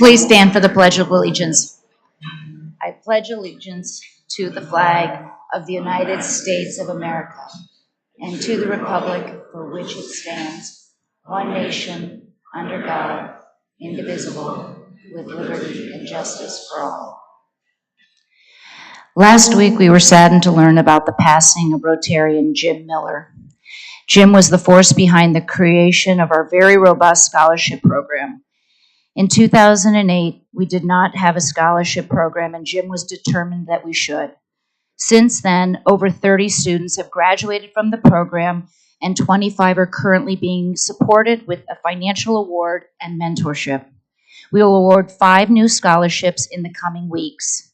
Please stand for the Pledge of Allegiance. I pledge allegiance to the flag of the United States of America and to the republic for which it stands, one nation, under God, indivisible, with liberty and justice for all. Last week, we were saddened to learn about the passing of Rotarian Jim Miller. Jim was the force behind the creation of our very robust scholarship program. In 2008, we did not have a scholarship program, and Jim was determined that we should. Since then, over 30 students have graduated from the program, and 25 are currently being supported with a financial award and mentorship. We will award 5 new scholarships in the coming weeks.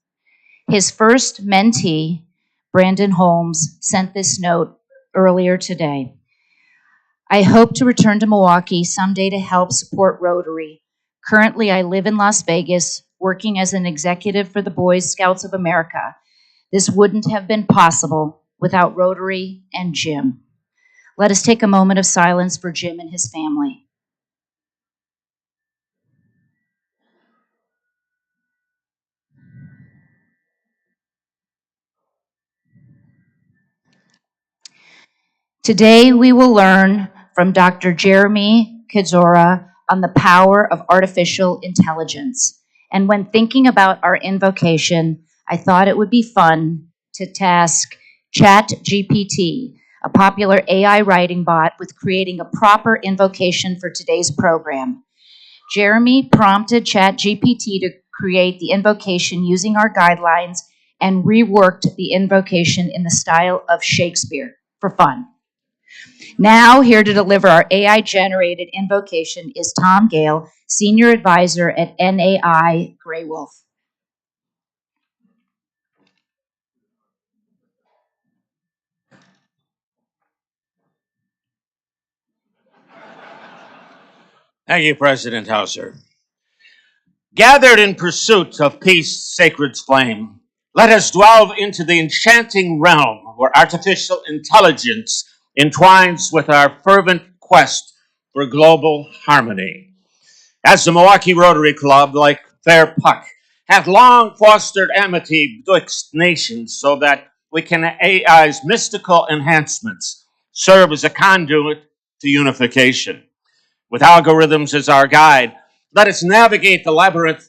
His first mentee, Brandon Holmes, sent this note earlier today. I hope to return to Milwaukee someday to help support Rotary. Currently, I live in Las Vegas, working as an executive for the Boy Scouts of America. This wouldn't have been possible without Rotary and Jim. Let us take a moment of silence for Jim and his family. Today, we will learn from Dr. Jeremy Kedziora on the power of artificial intelligence. And when thinking about our invocation, I thought it would be fun to task ChatGPT, a popular AI writing bot, with creating a proper invocation for today's program. Jeremy prompted ChatGPT to create the invocation using our guidelines and reworked the invocation in the style of Shakespeare for fun. Now, here to deliver our AI-generated invocation is Tom Gale, Senior Advisor at NAI Grey Wolf. Thank you, President Hauser. Gathered in pursuit of peace, sacred flame, let us delve into the enchanting realm where artificial intelligence entwines with our fervent quest for global harmony. As the Milwaukee Rotary Club, like Fair Puck, hath long fostered amity betwixt nations so that we can AI's mystical enhancements serve as a conduit to unification. With algorithms as our guide, let us navigate the labyrinth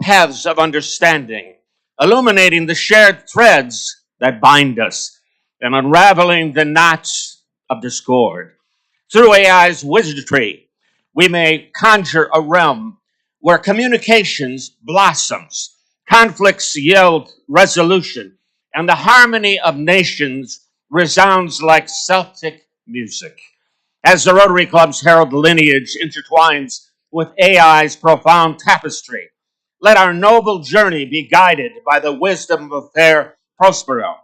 paths of understanding, illuminating the shared threads that bind us and unraveling the knots of discord. Through AI's wizardry, we may conjure a realm where communications blossoms, conflicts yield resolution, and the harmony of nations resounds like Celtic music. As the Rotary Club's herald lineage intertwines with AI's profound tapestry, let our noble journey be guided by the wisdom of Fair Prospero.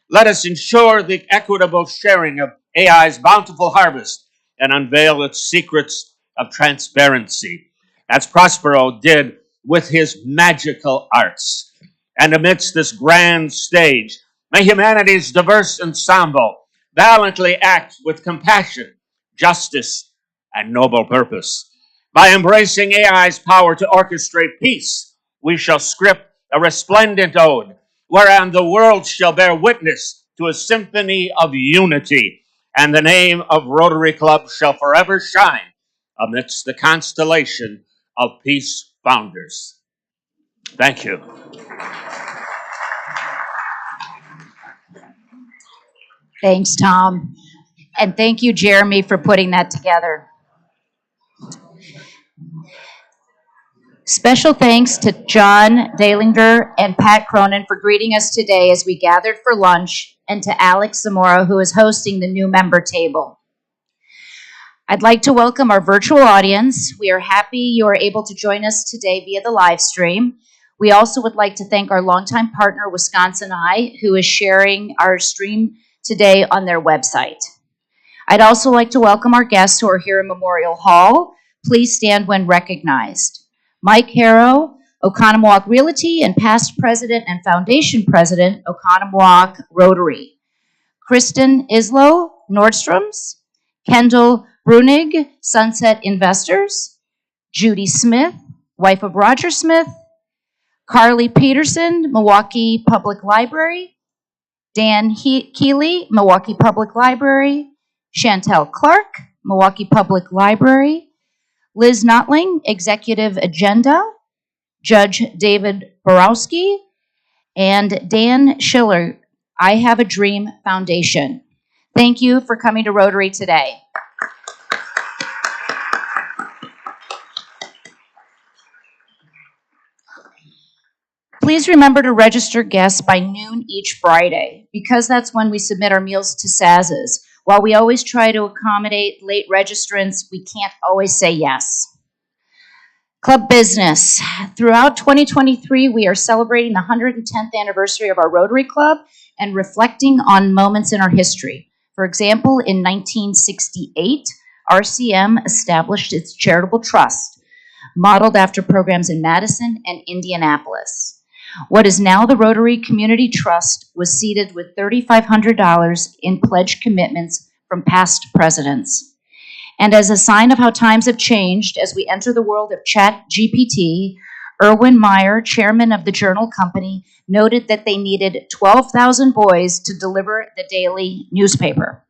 Let us ensure the equitable sharing of AI's bountiful harvest and unveil its secrets of transparency, as Prospero did with his magical arts. And amidst this grand stage, may humanity's diverse ensemble valiantly act with compassion, justice, and noble purpose. By embracing AI's power to orchestrate peace, we shall script a resplendent ode, wherein the world shall bear witness to a symphony of unity, and the name of Rotary Club shall forever shine amidst the constellation of peace founders. Thank you. Thanks, Tom. And thank you, Jeremy, for putting that together. Special thanks to John Dalinger and Pat Cronin for greeting us today as we gathered for lunch, and to Alex Zamora, who is hosting the new member table. I'd like to welcome our virtual audience. We are happy you are able to join us today via the live stream. We also would like to thank our longtime partner, Wisconsin Eye, who is sharing our stream today on their website. I'd also like to welcome our guests who are here in Memorial Hall. Please stand when recognized. Mike Harrow, Oconomowoc Realty, and past president and foundation president, Oconomowoc Rotary. Kristen Islow, Nordstrom's. Kendall Brunig, Sunset Investors. Judy Smith, wife of Roger Smith. Carly Peterson, Milwaukee Public Library. Dan Keeley, Milwaukee Public Library. Chantel Clark, Milwaukee Public Library. Liz Notling, Executive Agenda. Judge David Borowski. And Dan Schiller, I Have a Dream Foundation. Thank you for coming to Rotary today. Please remember to register guests by noon each Friday, because that's when we submit our meals to SAZs. While we always try to accommodate late registrants, we can't always say yes. Club business. Throughout 2023, we are celebrating the 110th anniversary of our Rotary Club and reflecting on moments in our history. For example, in 1968, RCM established its charitable trust, modeled after programs in Madison and Indianapolis. What is now the Rotary Community Trust was seeded with $3,500 in pledge commitments from past presidents. And as a sign of how times have changed as we enter the world of ChatGPT, Erwin Meyer, chairman of the Journal Company, noted that they needed 12,000 boys to deliver the daily newspaper.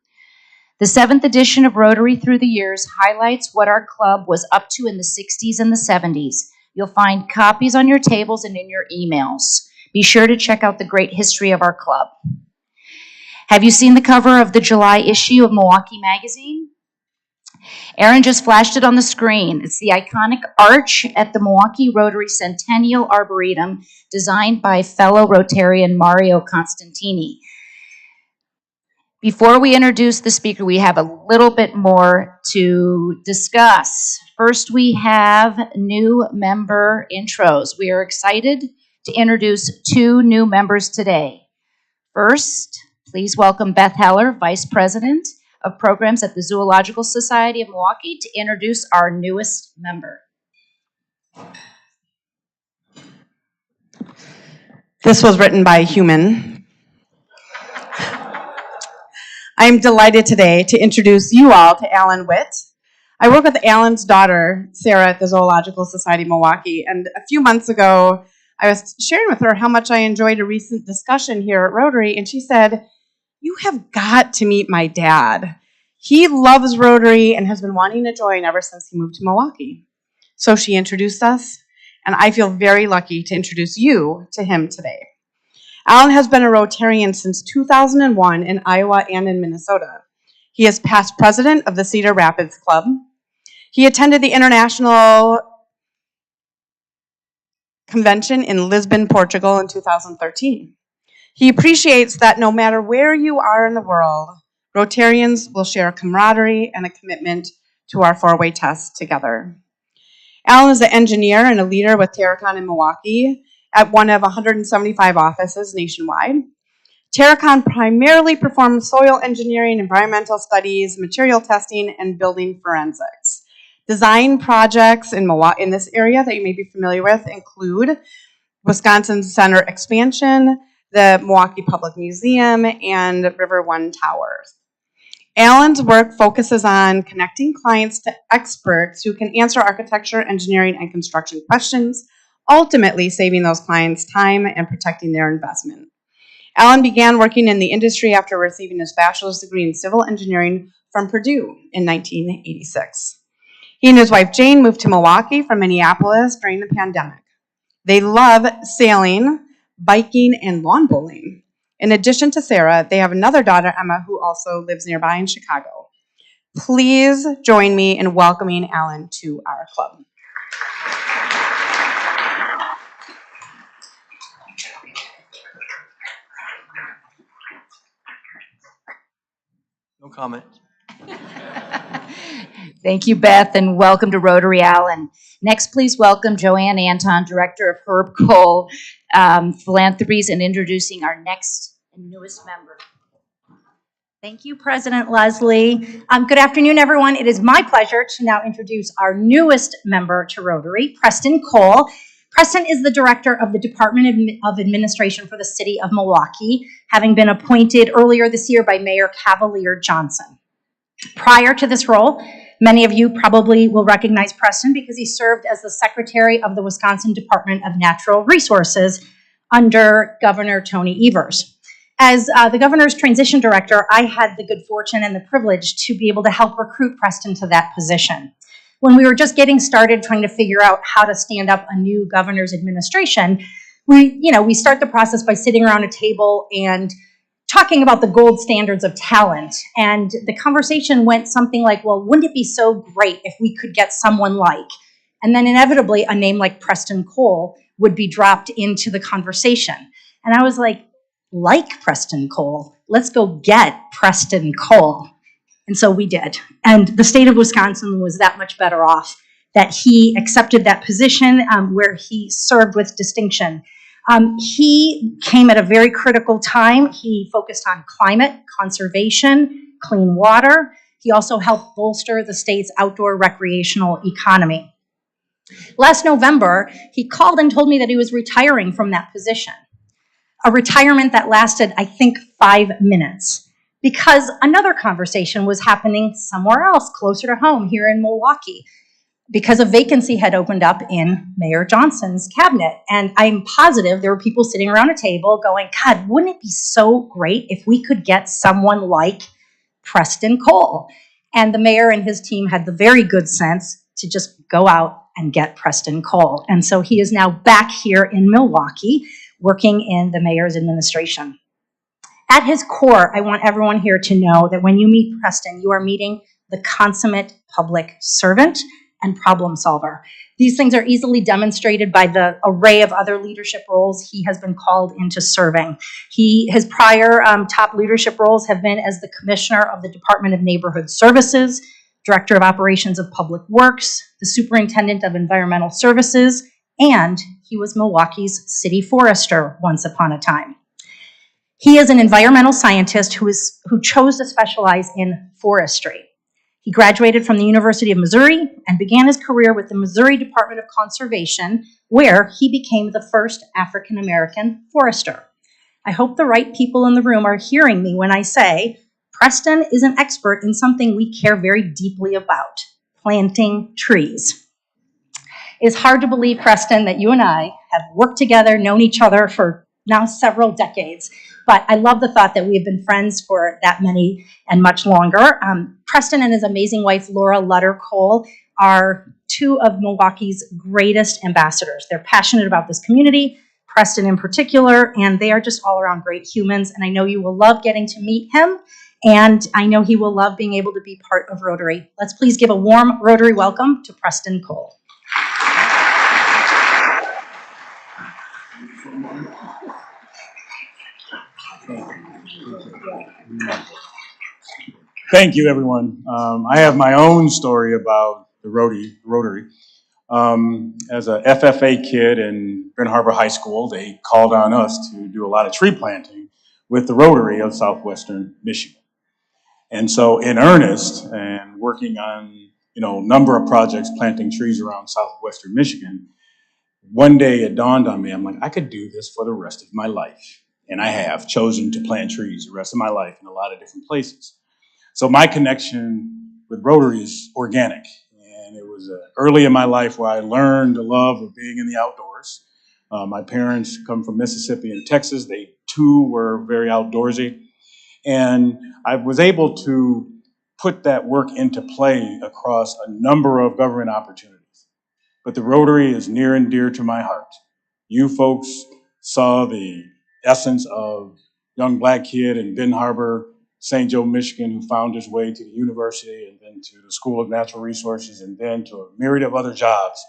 The 7th edition of Rotary Through the Years highlights what our club was up to in the 60s and the 70s. You'll find copies on your tables and in your emails. Be sure to check out the great history of our club. Have you seen the cover of the July issue of Milwaukee Magazine? Aaron just flashed it on the screen. It's the iconic arch at the Milwaukee Rotary Centennial Arboretum, designed by fellow Rotarian Mario Constantini. Before we introduce the speaker, we have a little bit more to discuss. First, we have new member intros. We are excited to introduce 2 new members today. First, please welcome Beth Heller, Vice President of Programs at the Zoological Society of Milwaukee, to introduce our newest member. This was written by a human. I'm delighted today to introduce you all to Alan Witt. I work with Alan's daughter, Sarah, at the Zoological Society of Milwaukee, and a few months ago, I was sharing with her how much I enjoyed a recent discussion here at Rotary, and she said, "You have got to meet my dad. He loves Rotary and has been wanting to join ever since he moved to Milwaukee." So she introduced us, and I feel very lucky to introduce you to him today. Alan has been a Rotarian since 2001 in Iowa and in Minnesota. He is past president of the Cedar Rapids Club. He attended the International Convention in Lisbon, Portugal in 2013. He appreciates that no matter where you are in the world, Rotarians will share a camaraderie and a commitment to our 4-way test together. Alan is an engineer and a leader with Terracon in Milwaukee at one of 175 offices nationwide. Terracon primarily performs soil engineering, environmental studies, material testing, and building forensics. Design projects in this area that you may be familiar with include Wisconsin Center expansion, the Milwaukee Public Museum, and River One Towers. Alan's work focuses on connecting clients to experts who can answer architecture, engineering, and construction questions, ultimately saving those clients time and protecting their investment. Alan began working in the industry after receiving his bachelor's degree in civil engineering from Purdue in 1986. He and his wife Jane moved to Milwaukee from Minneapolis during the pandemic. They love sailing, biking, and lawn bowling. In addition to Sarah, they have another daughter, Emma, who also lives nearby in Chicago. Please join me in welcoming Alan to our club. No comment. Thank you, Beth, and welcome to Rotary, Alan. Next, please welcome Joanne Anton, Director of Herb Cole Philanthropies, and introducing our next and newest member. Thank you, President Leslie. Good afternoon, everyone. It is my pleasure to now introduce our newest member to Rotary, Preston Cole. Preston is the Director of the Department of Administration for the City of Milwaukee, having been appointed earlier this year by Mayor Cavalier Johnson. Prior to this role, many of you probably will recognize Preston because he served as the Secretary of the Wisconsin Department of Natural Resources under Governor Tony Evers. As the governor's transition director, I had the good fortune and the privilege to be able to help recruit Preston to that position. When we were just getting started trying to figure out how to stand up a new governor's administration, we start the process by sitting around a table and talking about the gold standards of talent. And the conversation went something like, well, wouldn't it be so great if we could get someone like? And then inevitably a name like Preston Cole would be dropped into the conversation. And I was like Preston Cole, let's go get Preston Cole. And so we did. And the state of Wisconsin was that much better off that he accepted that position where he served with distinction. He came at a very critical time. He focused on climate, conservation, clean water. He also helped bolster the state's outdoor recreational economy. Last November, he called and told me that he was retiring from that position. A retirement that lasted, I think, 5 minutes, because another conversation was happening somewhere else, closer to home, here in Milwaukee, because a vacancy had opened up in Mayor Johnson's cabinet. And I'm positive there were people sitting around a table going, God, wouldn't it be so great if we could get someone like Preston Cole? And the mayor and his team had the very good sense to just go out and get Preston Cole. And so he is now back here in Milwaukee, working in the mayor's administration. At his core, I want everyone here to know that when you meet Preston, you are meeting the consummate public servant and problem solver. These things are easily demonstrated by the array of other leadership roles he has been called into serving. His prior top leadership roles have been as the Commissioner of the Department of Neighborhood Services, Director of Operations of Public Works, the Superintendent of Environmental Services, and he was Milwaukee's city forester once upon a time. He is an environmental scientist who chose to specialize in forestry. He graduated from the University of Missouri and began his career with the Missouri Department of Conservation, where he became the first African-American forester. I hope the right people in the room are hearing me when I say Preston is an expert in something we care very deeply about: planting trees. It's hard to believe, Preston, that you and I have worked together, known each other for now several decades. But I love the thought that we have been friends for that many and much longer. Preston and his amazing wife, Laura Lutter Cole, are two of Milwaukee's greatest ambassadors. They're passionate about this community, Preston in particular, and they are just all around great humans. And I know you will love getting to meet him, and I know he will love being able to be part of Rotary. Let's please give a warm Rotary welcome to Preston Cole. Thank you, everyone. I have my own story about the Rotary. As a FFA kid in Bryn Harbor High School, they called on us to do a lot of tree planting with the Rotary of Southwestern Michigan. And so in earnest and working on, a number of projects planting trees around Southwestern Michigan, one day it dawned on me, I'm like, I could do this for the rest of my life. And I have chosen to plant trees the rest of my life in a lot of different places. So my connection with Rotary is organic. And it was early in my life where I learned the love of being in the outdoors. My parents come from Mississippi and Texas. They too were very outdoorsy. And I was able to put that work into play across a number of government opportunities. But the Rotary is near and dear to my heart. You folks saw the essence of young black kid in Benton Harbor, St. Joe, Michigan, who found his way to the university and then to the School of Natural Resources and then to a myriad of other jobs,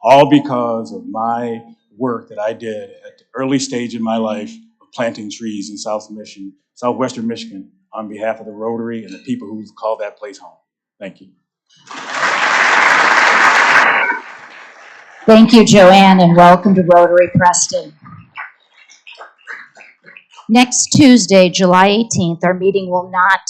all because of my work that I did at the early stage in my life of planting trees in Southwestern Michigan on behalf of the Rotary and the people who call that place home. Thank you. Thank you, Joanne, and welcome to Rotary Preston. Next Tuesday, July 18th, our meeting will not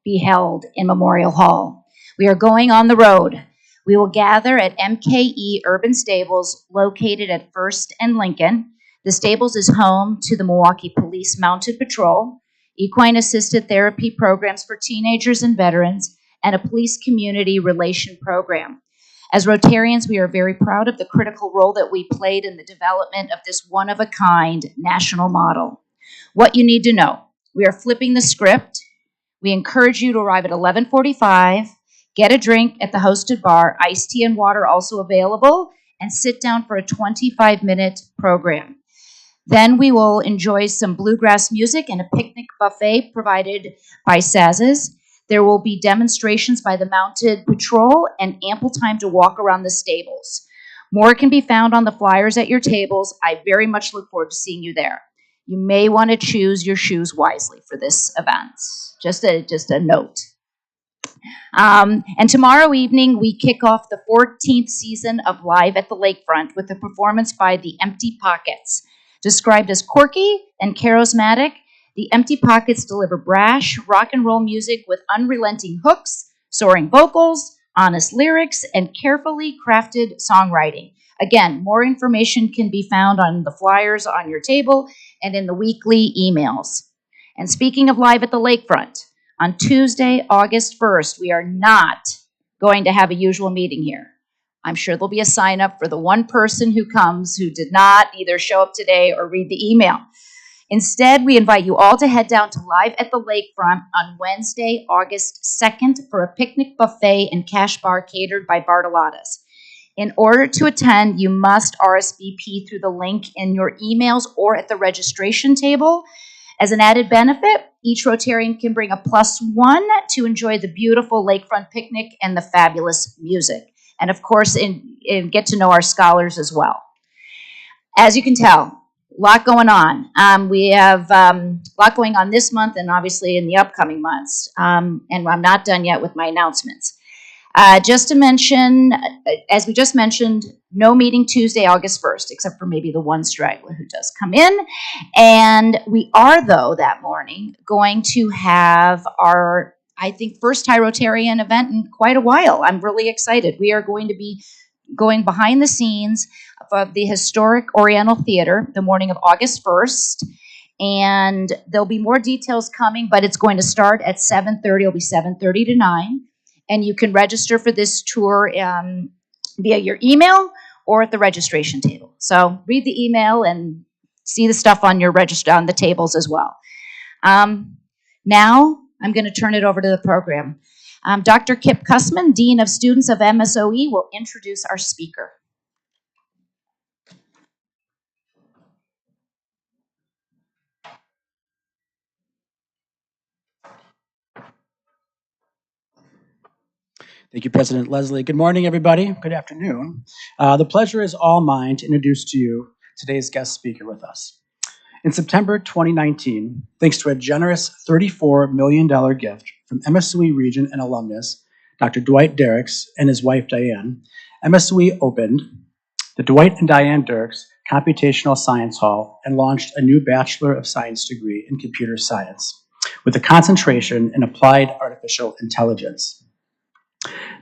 be held in Memorial Hall. We are going on the road. We will gather at MKE Urban Stables located at First and Lincoln. The stables is home to the Milwaukee Police Mounted Patrol, equine assisted therapy programs for teenagers and veterans, and a police community relation program. As Rotarians, we are very proud of the critical role that we played in the development of this one-of-a-kind national model. What you need to know: we are flipping the script. We encourage you to arrive at 11:45, get a drink at the hosted bar, iced tea and water also available, and sit down for a 25-minute program. Then we will enjoy some bluegrass music and a picnic buffet provided by Saz's. There will be demonstrations by the Mounted Patrol and ample time to walk around the stables. More can be found on the flyers at your tables. I very much look forward to seeing you there. You may want to choose your shoes wisely for this event. Just a note. And tomorrow evening, we kick off the 14th season of Live at the Lakefront with a performance by the Empty Pockets. Described as quirky and charismatic, the Empty Pockets deliver brash rock and roll music with unrelenting hooks, soaring vocals, honest lyrics, and carefully crafted songwriting. Again, more information can be found on the flyers on your table and in the weekly emails. And speaking of live at the lakefront, on Tuesday, August 1st, we are not going to have a usual meeting here. I'm sure there'll be a sign up for the one person who comes who did not either show up today or read the email. Instead, we invite you all to head down to Live at the Lakefront on Wednesday, August 2nd for a picnic buffet and cash bar catered by Bartolotta's. In order to attend, you must RSVP through the link in your emails or at the registration table. As an added benefit, each Rotarian can bring a +1 to enjoy the beautiful lakefront picnic and the fabulous music. And of course, get to know our scholars as well. As you can tell, a lot going on. We have a lot going on this month and obviously in the upcoming months. And I'm not done yet with my announcements. Just to mention, as we just mentioned, no meeting Tuesday, August 1st, except for maybe the one straggler who does come in. And we are, though, that morning going to have our, I think, first Thai Rotarian event in quite a while. I'm really excited. We are going to be going behind the scenes of the historic Oriental Theater the morning of August 1st. And there'll be more details coming, but it's going to start at 7:30. It'll be 7:30 to 9. And you can register for this tour via your email or at the registration table. So read the email and see the stuff on your on the tables as well. Now I'm going to turn it over to the program. Dr. Kip Kussman, Dean of Students of MSOE, will introduce our speaker. Thank you, President Leslie. Good morning, everybody. Good afternoon. The pleasure is all mine to introduce to you today's guest speaker with us. In September 2019, thanks to a generous $34 million gift from MSOE Region and alumnus, Dr. Dwight Derricks and his wife, Diane, MSOE opened the Dwight and Diane Derricks Computational Science Hall and launched a new Bachelor of Science degree in computer science with a concentration in applied artificial intelligence.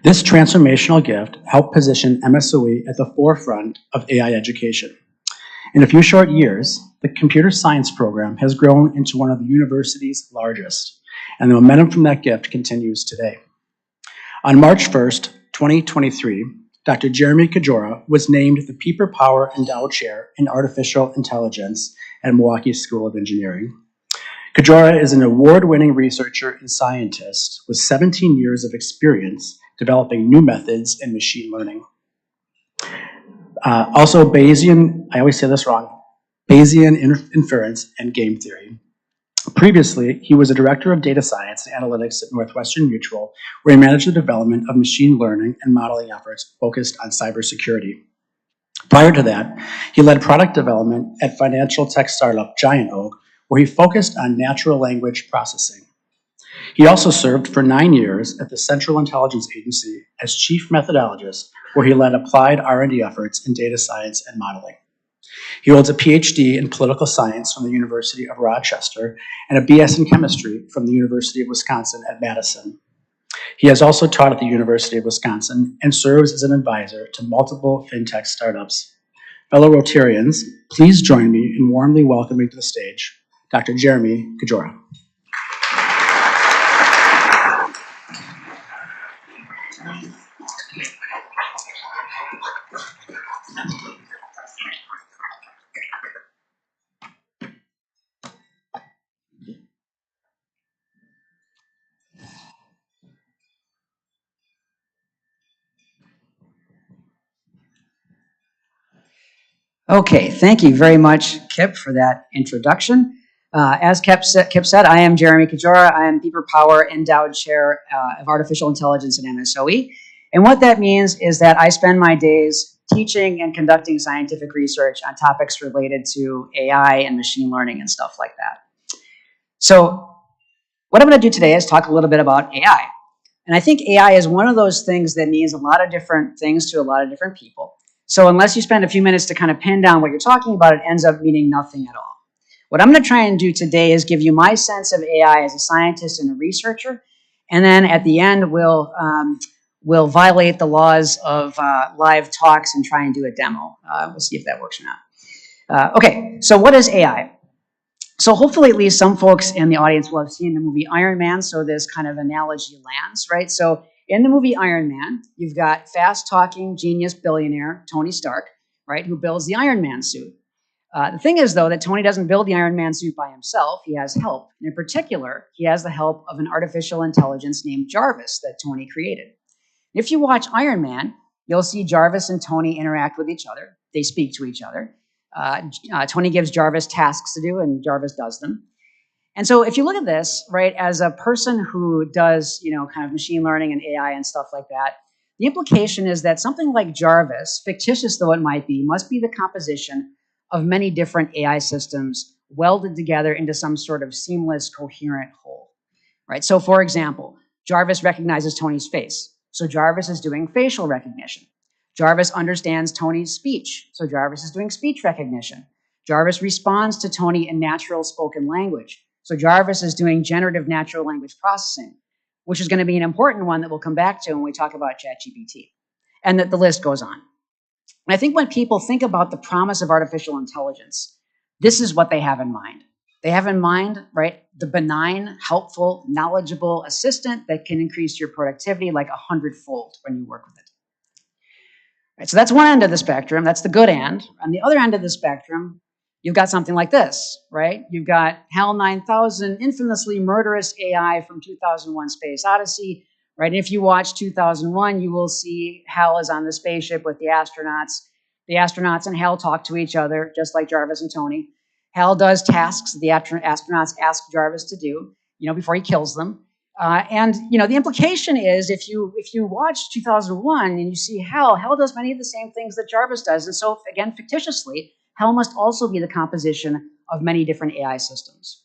This transformational gift helped position MSOE at the forefront of AI education. In a few short years, the computer science program has grown into one of the university's largest, and the momentum from that gift continues today. On March 1st, 2023, Dr. Jeremy Kedziora was named the People Power Endowed Chair in Artificial Intelligence at Milwaukee School of Engineering. Kedziora is an award-winning researcher and scientist with 17 years of experience developing new methods in machine learning. Also Bayesian, I always say this wrong, Bayesian inference and game theory. Previously, he was a director of data science and analytics at Northwestern Mutual, where he managed the development of machine learning and modeling efforts focused on cybersecurity. Prior to that, he led product development at financial tech startup Giant Oak, where he focused on natural language processing. He also served for 9 years at the Central Intelligence Agency as chief methodologist, where he led applied R&D efforts in data science and modeling. He holds a PhD in political science from the University of Rochester and a BS in chemistry from the University of Wisconsin at Madison. He has also taught at the University of Wisconsin and serves as an advisor to multiple fintech startups. Fellow Rotarians, please join me in warmly welcoming to the stage Dr. Jeremy Kedziora. Okay, thank you very much, Kip, for that introduction. As Kip said, I am Jeremy Kedziora. I am People Power Endowed Chair of Artificial Intelligence at MSOE. And what that means is that I spend my days teaching and conducting scientific research on topics related to AI and machine learning and stuff like that. So what I'm going to do today is talk a little bit about AI. And I think AI is one of those things that means a lot of different things to a lot of different people. So unless you spend a few minutes to kind of pin down what you're talking about, it ends up meaning nothing at all. What I'm going to try and do today is give you my sense of AI as a scientist and a researcher, and then at the end we'll violate the laws of live talks and try and do a demo. We'll see if that works or not. Okay, so what is AI? So hopefully at least some folks in the audience will have seen the movie Iron Man, so this kind of analogy lands, right? So in the movie Iron Man, you've got fast-talking genius billionaire Tony Stark, right, who builds the Iron Man suit. The thing is, though, that Tony doesn't build the Iron Man suit by himself. He has help. And in particular, he has the help of an artificial intelligence named Jarvis that Tony created. If you watch Iron Man, you'll see Jarvis and Tony interact with each other. They speak to each other. Tony gives Jarvis tasks to do, and Jarvis does them. And so if you look at this, right, as a person who does, kind of machine learning and AI and stuff like that, the implication is that something like Jarvis, fictitious though it might be, must be the composition of many different AI systems welded together into some sort of seamless, coherent whole, right? So for example, Jarvis recognizes Tony's face. So Jarvis is doing facial recognition. Jarvis understands Tony's speech. So Jarvis is doing speech recognition. Jarvis responds to Tony in natural spoken language. So Jarvis is doing generative natural language processing, which is going to be an important one that we'll come back to when we talk about ChatGPT. And that the list goes on. And I think when people think about the promise of artificial intelligence, this is what they have in mind. They have in mind, right, the benign, helpful, knowledgeable assistant that can increase your productivity like 100-fold when you work with it. Right, so that's one end of the spectrum. That's the good end. On the other end of the spectrum, you've got something like this, right? You've got HAL 9000, infamously murderous AI from 2001: Space Odyssey. Right, and if you watch 2001, you will see HAL is on the spaceship with the astronauts. The astronauts and HAL talk to each other, just like Jarvis and Tony. HAL does tasks the astronauts ask Jarvis to do, before he kills them. And the implication is, if you watch 2001 and you see HAL does many of the same things that Jarvis does. And so, again, fictitiously, HAL must also be the composition of many different AI systems.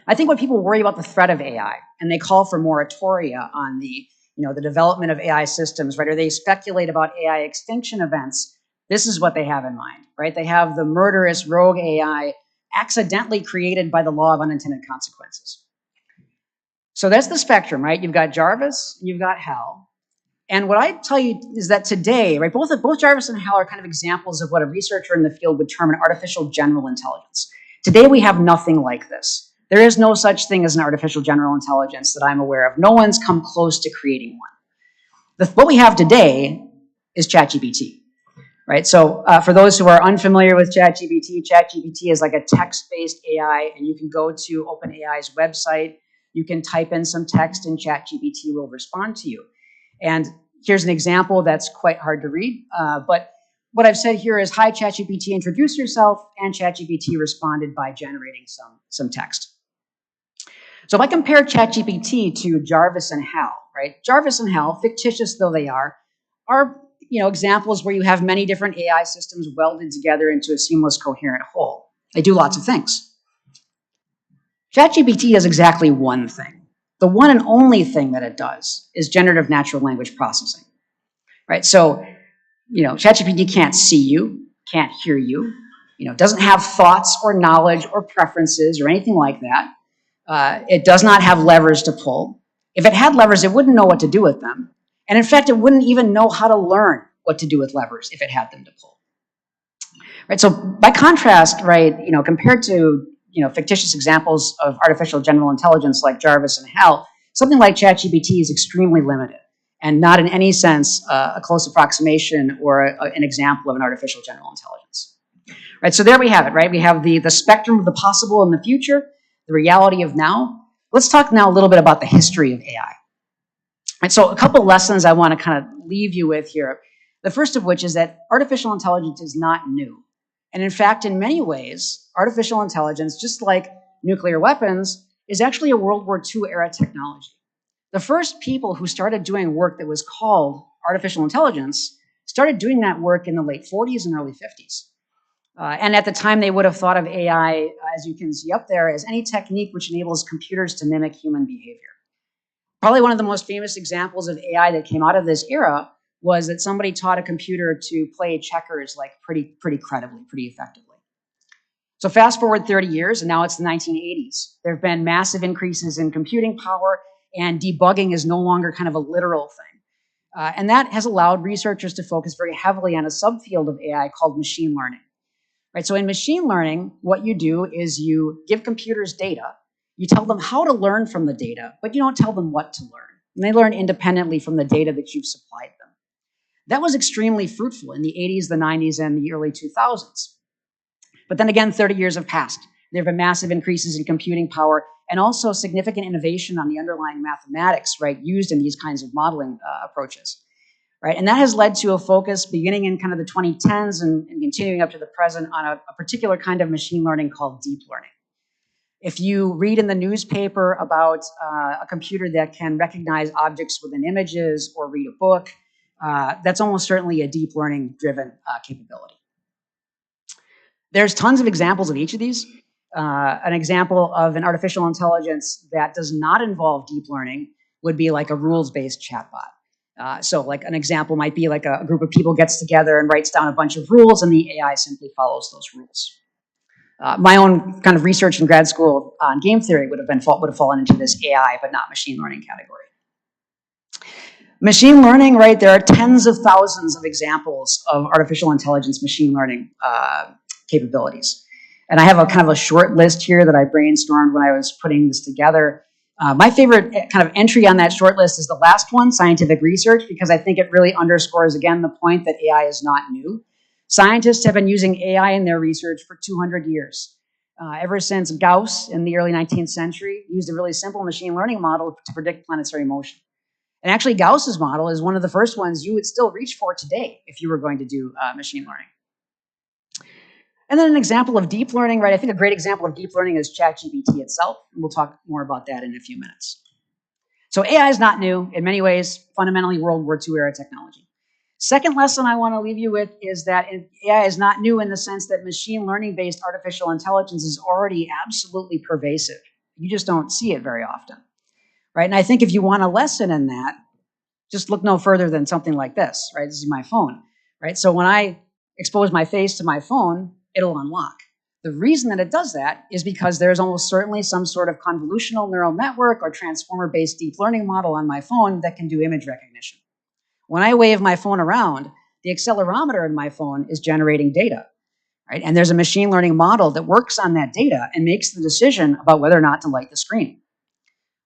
I think when people worry about the threat of AI and they call for moratoria on the development of AI systems, right, or they speculate about AI extinction events, this is what they have in mind, right? They have the murderous rogue AI accidentally created by the law of unintended consequences. So that's the spectrum, right? You've got Jarvis, you've got HAL. And what I tell you is that today, right, both Jarvis and HAL are kind of examples of what a researcher in the field would term an artificial general intelligence. Today we have nothing like this. There is no such thing as an artificial general intelligence that I'm aware of. No one's come close to creating one. What we have today is ChatGPT, right? So for those who are unfamiliar with ChatGPT, ChatGPT is like a text-based AI, and you can go to OpenAI's website. You can type in some text, and ChatGPT will respond to you. And here's an example that's quite hard to read, but what I've said here is, hi, ChatGPT, introduce yourself, and ChatGPT responded by generating some text. So if I compare ChatGPT to Jarvis and HAL, right? Jarvis and HAL, fictitious though they are examples where you have many different AI systems welded together into a seamless, coherent whole. They do lots of things. ChatGPT does exactly one thing. The one and only thing that it does is generative natural language processing, right? So, ChatGPT can't see you, can't hear you, doesn't have thoughts or knowledge or preferences or anything like that. It does not have levers to pull. If it had levers, it wouldn't know what to do with them. And in fact, it wouldn't even know how to learn what to do with levers if it had them to pull. Right? So by contrast, right, compared to, fictitious examples of artificial general intelligence like Jarvis and HAL, something like ChatGPT is extremely limited and not in any sense a close approximation or an example of an artificial general intelligence. Right? So there we have it, right? We have the spectrum of the possible in the future, the reality of now. Let's talk now a little bit about the history of AI. And so a couple lessons I want to kind of leave you with here. The first of which is that artificial intelligence is not new. And in fact, in many ways, artificial intelligence, just like nuclear weapons, is actually a World War II era technology. The first people who started doing work that was called artificial intelligence started doing that work in the late 40s and early 50s. And at the time, they would have thought of AI, as you can see up there, as any technique which enables computers to mimic human behavior. Probably one of the most famous examples of AI that came out of this era was that somebody taught a computer to play checkers like pretty credibly, pretty effectively. So fast forward 30 years, and now it's the 1980s. There have been massive increases in computing power, and debugging is no longer kind of a literal thing. And that has allowed researchers to focus very heavily on a subfield of AI called machine learning. Right? So in machine learning, what you do is you give computers data, you tell them how to learn from the data, but you don't tell them what to learn. And they learn independently from the data that you've supplied them. That was extremely fruitful in the 80s, the 90s, and the early 2000s. But then again, 30 years have passed. There have been massive increases in computing power and also significant innovation on the underlying mathematics, right, used in these kinds of modeling approaches, right? And that has led to a focus beginning in kind of the 2010s and continuing up to the present on a particular kind of machine learning called deep learning. If you read in the newspaper about a computer that can recognize objects within images or read a book, that's almost certainly a deep learning driven capability. There's tons of examples of each of these. An example of an artificial intelligence that does not involve deep learning would be like a rules-based chatbot. So like an example might be like a group of people gets together and writes down a bunch of rules and the AI simply follows those rules. My own kind of research in grad school on game theory would have fallen into this AI but not machine learning category. Machine learning, right, there are tens of thousands of examples of artificial intelligence machine learning capabilities. And I have a kind of a short list here that I brainstormed when I was putting this together. My favorite kind of entry on that short list is the last one, scientific research, because I think it really underscores, again, the point that AI is not new. Scientists have been using AI in their research for 200 years. Ever since Gauss in the early 19th century used a really simple machine learning model to predict planetary motion. And actually, Gauss's model is one of the first ones you would still reach for today if you were going to do machine learning. And then an example of deep learning, right? I think a great example of deep learning is ChatGPT itself. And we'll talk more about that in a few minutes. So AI is not new. In many ways, fundamentally World War II era technology. Second lesson I want to leave you with is that AI is not new in the sense that machine learning-based artificial intelligence is already absolutely pervasive. You just don't see it very often, right? And I think if you want a lesson in that, just look no further than something like this, right? This is my phone, right? So when I expose my face to my phone, it'll unlock. The reason that it does that is because there's almost certainly some sort of convolutional neural network or transformer-based deep learning model on my phone that can do image recognition. When I wave my phone around, the accelerometer in my phone is generating data, right? And there's a machine learning model that works on that data and makes the decision about whether or not to light the screen.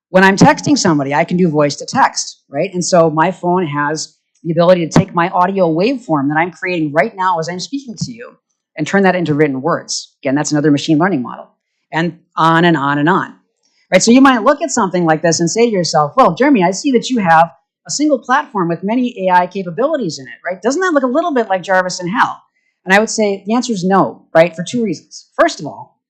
When I'm texting somebody, I can do voice to text, right? And so my phone has the ability to take my audio waveform that I'm creating right now as I'm speaking to you and turn that into written words. Again, that's another machine learning model. And on and on and on. Right? So you might look at something like this and say to yourself, well, Jeremy, I see that you have a single platform with many AI capabilities in it, right? Doesn't that look a little bit like Jarvis and Hal? And I would say the answer is no, right? For two reasons. First of all,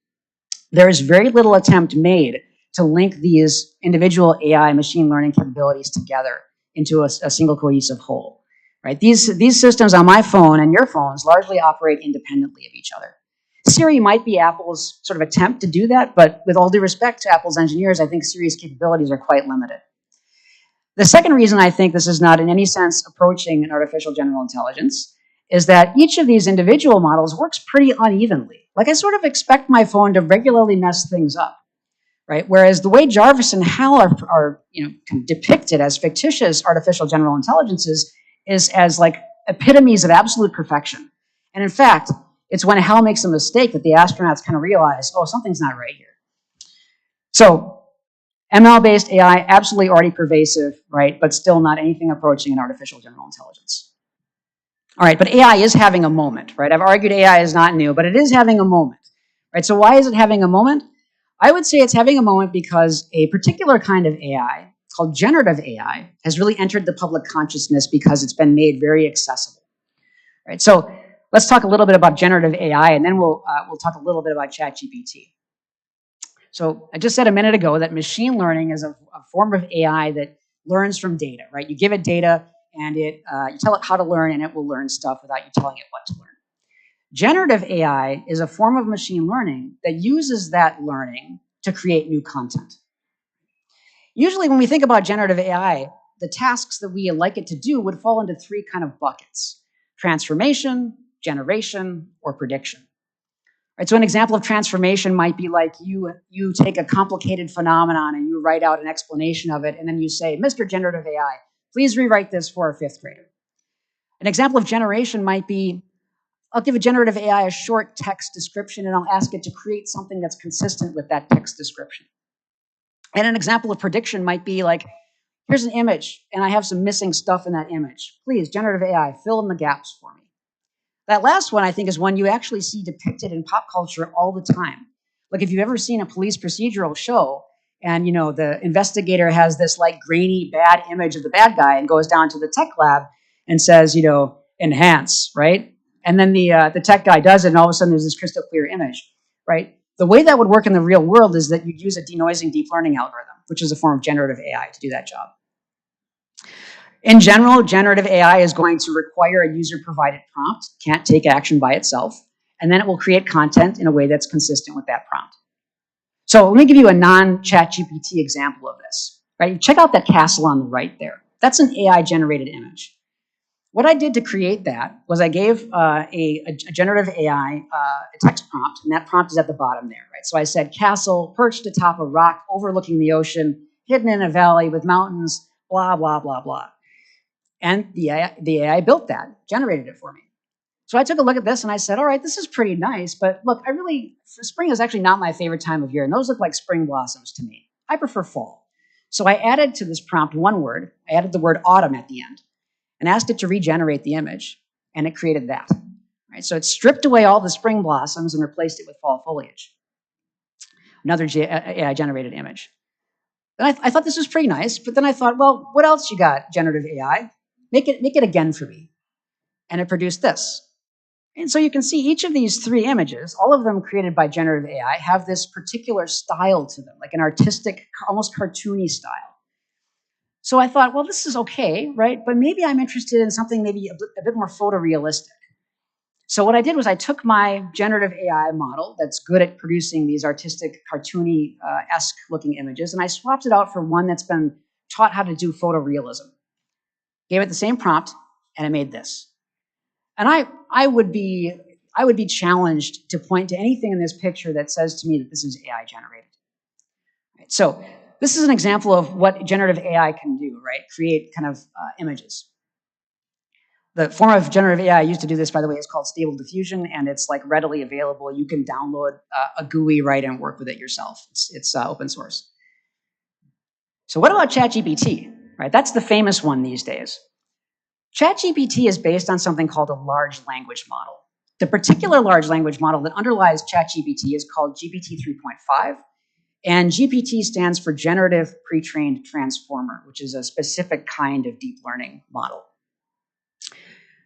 there is very little attempt made to link these individual AI machine learning capabilities together into a single cohesive whole. Right? These systems on my phone and your phones largely operate independently of each other. Siri might be Apple's sort of attempt to do that, but with all due respect to Apple's engineers, I think Siri's capabilities are quite limited. The second reason I think this is not in any sense approaching an artificial general intelligence is that each of these individual models works pretty unevenly. Like I sort of expect my phone to regularly mess things up. Right? Whereas the way Jarvis and Hal are depicted as fictitious artificial general intelligences is as like epitomes of absolute perfection. And in fact, it's when Hal makes a mistake that the astronauts kind of realize, oh, something's not right here. So ML-based AI, absolutely already pervasive, right? But still not anything approaching an artificial general intelligence. All right, but AI is having a moment, right? I've argued AI is not new, but it is having a moment, right? So why is it having a moment? I would say it's having a moment because a particular kind of AI called generative AI has really entered the public consciousness because it's been made very accessible. Right? So let's talk a little bit about generative AI, and then we'll talk a little bit about ChatGPT. So I just said a minute ago that machine learning is a form of AI that learns from data. Right? You give it data, and you tell it how to learn, and it will learn stuff without you telling it what to learn. Generative AI is a form of machine learning that uses that learning to create new content. Usually when we think about generative AI, the tasks that we like it to do would fall into three kind of buckets: transformation, generation, or prediction. Right, so an example of transformation might be like you take a complicated phenomenon and you write out an explanation of it, and then you say, Mr. Generative AI, please rewrite this for a fifth grader. An example of generation might be, I'll give a generative AI a short text description and I'll ask it to create something that's consistent with that text description. And an example of prediction might be like, here's an image and I have some missing stuff in that image. Please, generative AI, fill in the gaps for me. That last one, I think, is one you actually see depicted in pop culture all the time. Like if you've ever seen a police procedural show and, you know, the investigator has this like grainy bad image of the bad guy and goes down to the tech lab and says, you know, enhance, right? And then the tech guy does it and all of a sudden there's this crystal clear image, right? The way that would work in the real world is that you'd use a denoising deep learning algorithm, which is a form of generative AI to do that job. In general, generative AI is going to require a user-provided prompt, can't take action by itself, and then it will create content in a way that's consistent with that prompt. So let me give you a non-ChatGPT example of this. Right? Check out that castle on the right there. That's an AI-generated image. What I did to create that was I gave a generative AI a text prompt, and that prompt is at the bottom there. Right? So I said, castle perched atop a rock overlooking the ocean, hidden in a valley with mountains, blah, blah, blah, blah. And the AI built that, generated it for me. So I took a look at this and I said, all right, this is pretty nice, but look, spring is actually not my favorite time of year, and those look like spring blossoms to me. I prefer fall. So I added to this prompt one word. I added the word autumn at the end and asked it to regenerate the image, and it created that. Right? So it stripped away all the spring blossoms and replaced it with fall foliage. Another AI-generated image. Then I thought this was pretty nice, but then I thought, well, what else you got, generative AI? Make it again for me. And it produced this. And so you can see each of these three images, all of them created by generative AI, have this particular style to them, like an artistic, almost cartoony style. So I thought, well, this is okay, right? But maybe I'm interested in something maybe a bit more photorealistic. So what I did was I took my generative AI model that's good at producing these artistic, cartoony-esque looking images, and I swapped it out for one that's been taught how to do photorealism. Gave it the same prompt, and it made this. And I would be challenged to point to anything in this picture that says to me that this is AI generated. Right? So this is an example of what generative AI can do, right? Create kind of images. The form of generative AI used to do this, by the way, is called Stable Diffusion, and it's like readily available. You can download a GUI, right, and work with it yourself. It's open source. So what about ChatGPT? Right, that's the famous one these days. ChatGPT is based on something called a large language model. The particular large language model that underlies ChatGPT is called GPT 3.5, and GPT stands for Generative Pre-trained Transformer, which is a specific kind of deep learning model.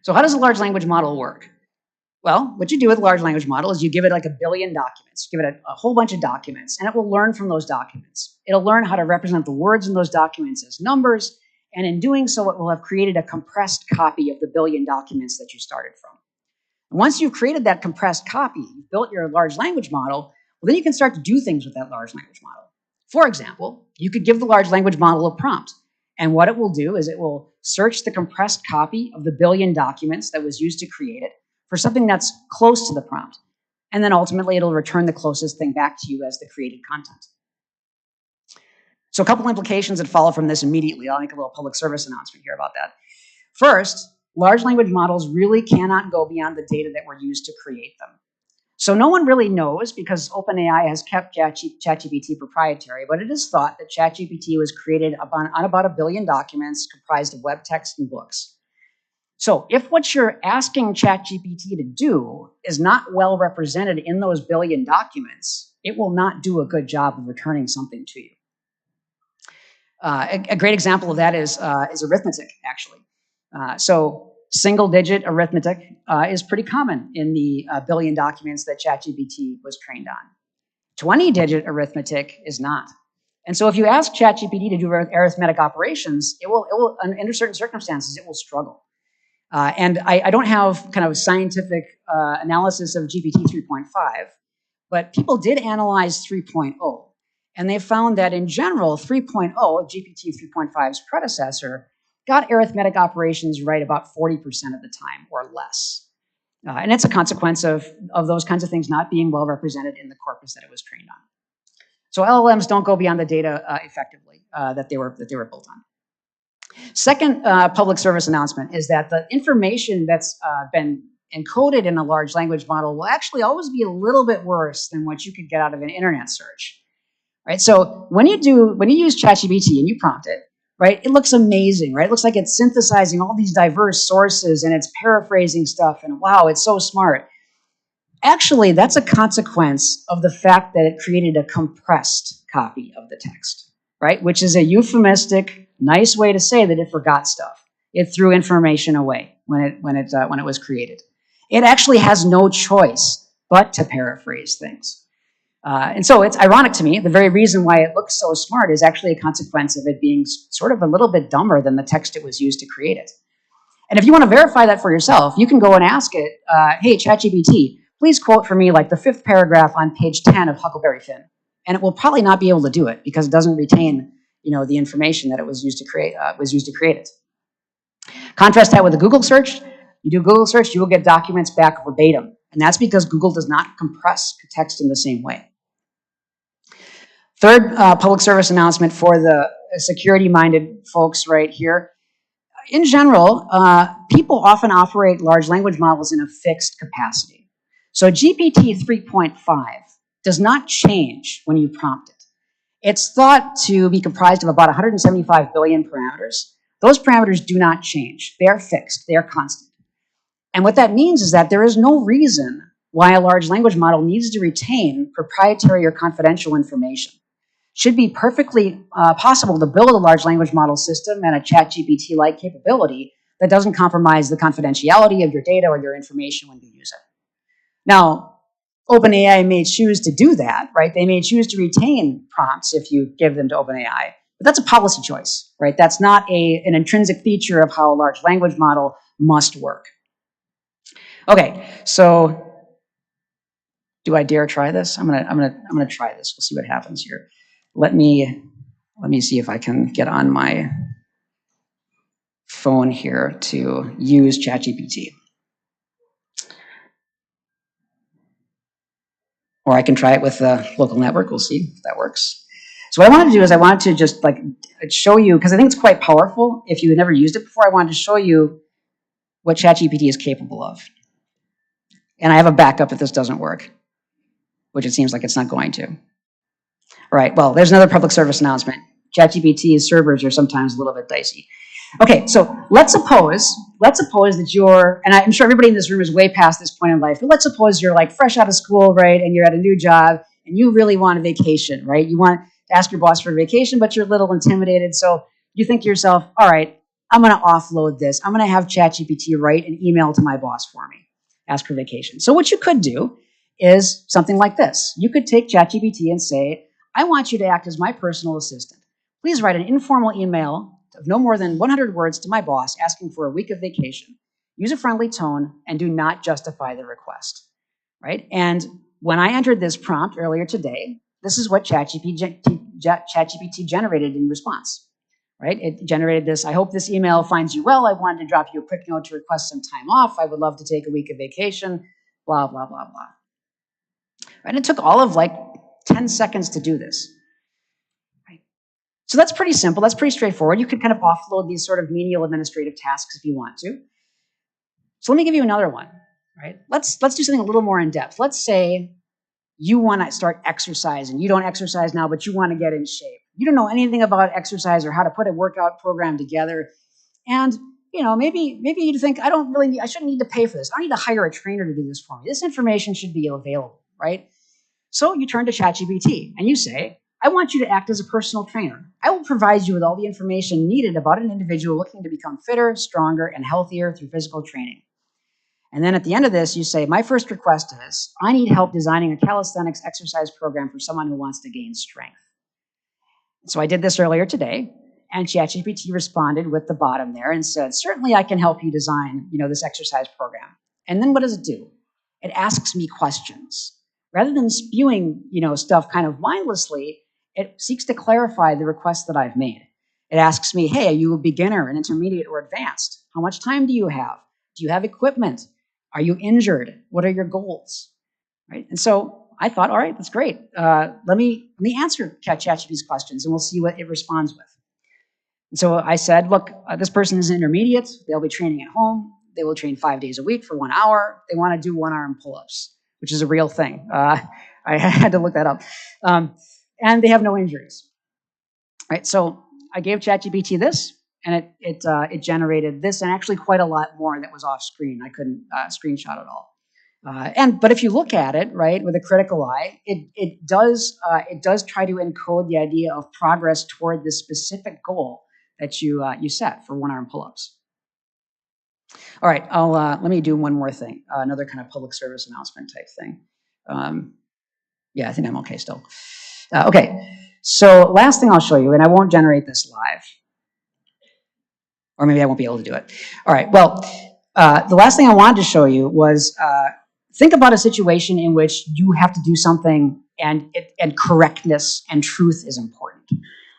So how does a large language model work? Well, what you do with a large language model is you give it like 1 billion documents, give it a whole bunch of documents, and it will learn from those documents. It'll learn how to represent the words in those documents as numbers, and in doing so, it will have created a compressed copy of the 1 billion documents that you started from. And once you've created that compressed copy, you've built your large language model, well, then you can start to do things with that large language model. For example, you could give the large language model a prompt, and what it will do is it will search the compressed copy of the 1 billion documents that was used to create it for something that's close to the prompt. And then ultimately, it'll return the closest thing back to you as the created content. So a couple implications that follow from this immediately. I'll make a little public service announcement here about that. First, large language models really cannot go beyond the data that were used to create them. So no one really knows, because OpenAI has kept ChatGPT proprietary, but it is thought that ChatGPT was created on about 1 billion documents comprised of web text and books. So if what you're asking ChatGPT to do is not well represented in those 1 billion documents, it will not do a good job of returning something to you. A great example of that is arithmetic, actually. So single-digit arithmetic is pretty common in the 1 billion documents that ChatGPT was trained on. 20-digit arithmetic is not. And so if you ask ChatGPT to do arithmetic operations, it will under certain circumstances, it will struggle. And I don't have kind of scientific analysis of GPT 3.5, but people did analyze 3.0. And they found that in general, 3.0, GPT 3.5's predecessor, got arithmetic operations right about 40% of the time or less. And it's a consequence of those kinds of things not being well represented in the corpus that it was trained on. So LLMs don't go beyond the data effectively that they were built on. Second public service announcement is that the information that's been encoded in a large language model will actually always be a little bit worse than what you could get out of an internet search. Right? So when you use ChatGPT and you prompt it, right, it looks amazing, right? It looks like it's synthesizing all these diverse sources and it's paraphrasing stuff and wow, it's so smart. Actually, that's a consequence of the fact that it created a compressed copy of the text, right? Which is a euphemistic, nice way to say that it forgot stuff. It threw information away when it was created. It actually has no choice but to paraphrase things. And so it's ironic to me, the very reason why it looks so smart is actually a consequence of it being sort of a little bit dumber than the text it was used to create it. And if you want to verify that for yourself, you can go and ask it, hey, ChatGPT, please quote for me like the 5th paragraph on page 10 of Huckleberry Finn. And it will probably not be able to do it because it doesn't retain, the information that it was used to create it. Contrast that with a Google search. You do a Google search, you will get documents back verbatim. And that's because Google does not compress text in the same way. Third public service announcement for the security-minded folks right here. In general, people often operate large language models in a fixed capacity. So GPT 3.5 does not change when you prompt it. It's thought to be comprised of about 175 billion parameters. Those parameters do not change. They are fixed. They are constant. And what that means is that there is no reason why a large language model needs to retain proprietary or confidential information. Should be perfectly possible to build a large language model system and a ChatGPT-like capability that doesn't compromise the confidentiality of your data or your information when you use it. Now, OpenAI may choose to do that, right? They may choose to retain prompts if you give them to OpenAI, but that's a policy choice, right? That's not an intrinsic feature of how a large language model must work. Okay, so do I dare try this? I'm gonna try this. We'll see what happens here. Let me see if I can get on my phone here to use ChatGPT. Or I can try it with the local network. We'll see if that works. So what I wanted to do is I wanted to just like show you, because I think it's quite powerful. If you had never used it before, I wanted to show you what ChatGPT is capable of. And I have a backup if this doesn't work, which it seems like it's not going to. All right, well, there's another public service announcement. ChatGPT's servers are sometimes a little bit dicey. Okay, so let's suppose that you're, and I'm sure everybody in this room is way past this point in life, but let's suppose you're like fresh out of school, right, and you're at a new job, and you really want a vacation, right? You want to ask your boss for a vacation, but you're a little intimidated, so you think to yourself, all right, I'm going to offload this. I'm going to have ChatGPT write an email to my boss for me, ask for vacation. So what you could do is something like this. You could take ChatGPT and say, I want you to act as my personal assistant. Please write an informal email of no more than 100 words to my boss asking for a week of vacation. Use a friendly tone and do not justify the request, right? And when I entered this prompt earlier today, this is what ChatGPT generated in response, right? It generated this, I hope this email finds you well. I wanted to drop you a quick note to request some time off. I would love to take a week of vacation, blah, blah, blah, blah. And it took all of like 10 seconds to do this. So that's pretty simple. That's pretty straightforward. You could kind of offload these sort of menial administrative tasks if you want to. So let me give you another one, right? Let's do something a little more in depth. Let's say you want to start exercising. You don't exercise now, but you want to get in shape. You don't know anything about exercise or how to put a workout program together. And maybe you think, I shouldn't need to pay for this. I don't need to hire a trainer to do this for me. This information should be available, right? So you turn to ChatGPT and you say, I want you to act as a personal trainer. I will provide you with all the information needed about an individual looking to become fitter, stronger, and healthier through physical training. And then at the end of this, you say, my first request is, I need help designing a calisthenics exercise program for someone who wants to gain strength. So I did this earlier today, and ChatGPT responded with the bottom there and said, certainly I can help you design, this exercise program. And then what does it do? It asks me questions. Rather than spewing, stuff kind of mindlessly, it seeks to clarify the requests that I've made. It asks me, hey, are you a beginner, an intermediate, or advanced? How much time do you have? Do you have equipment? Are you injured? What are your goals? Right? And so I thought, all right, that's great. Let me answer ChatGPT's questions, and we'll see what it responds with. And so I said, look, this person is intermediate. They'll be training at home. They will train 5 days a week for 1 hour. They want to do one-arm pull-ups, which is a real thing. I had to look that up. And they have no injuries. Right? So I gave ChatGPT this, and it generated this, and actually quite a lot more that was off screen. I couldn't screenshot it all. But if you look at it, right, with a critical eye, it does try to encode the idea of progress toward this specific goal that you set for one-arm pull-ups. All right, let me do one more thing, another kind of public service announcement type thing. Yeah, I think I'm okay still. Okay, so last thing I'll show you, and I won't generate this live, or maybe I won't be able to do it. All right, well, the last thing I wanted to show you was think about a situation in which you have to do something and correctness and truth is important,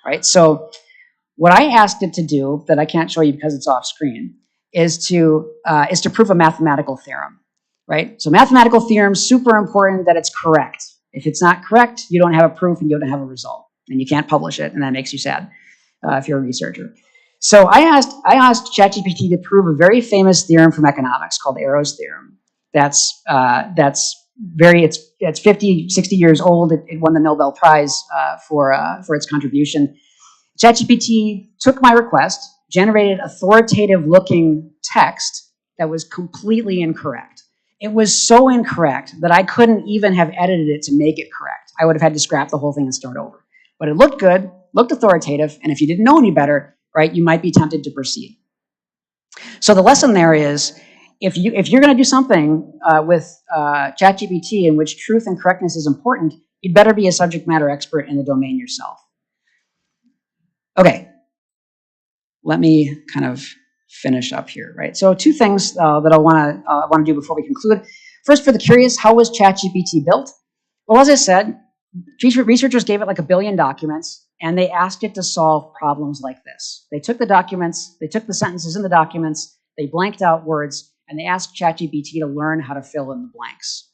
right? So what I asked it to do, that I can't show you because it's off screen, is to prove a mathematical theorem, right? So mathematical theorem, super important that it's correct. If it's not correct, you don't have a proof and you don't have a result, and you can't publish it, and that makes you sad if you're a researcher. So I asked ChatGPT to prove a very famous theorem from economics called Arrow's theorem. It's 50, 60 years old. It won the Nobel Prize for its contribution. ChatGPT took my request, generated authoritative-looking text that was completely incorrect. It was so incorrect that I couldn't even have edited it to make it correct. I would have had to scrap the whole thing and start over. But it looked good, looked authoritative, and if you didn't know any better, right, you might be tempted to proceed. So the lesson there is, if you're going to do something with ChatGPT in which truth and correctness is important, you'd better be a subject matter expert in the domain yourself. Okay, let me kind of finish up here, right? So two things that I want to do before we conclude. First, for the curious, how was ChatGPT built? Well, as I said, researchers gave it like 1 billion documents, and they asked it to solve problems like this. They took the documents, they took the sentences in the documents, they blanked out words, and they asked ChatGPT to learn how to fill in the blanks.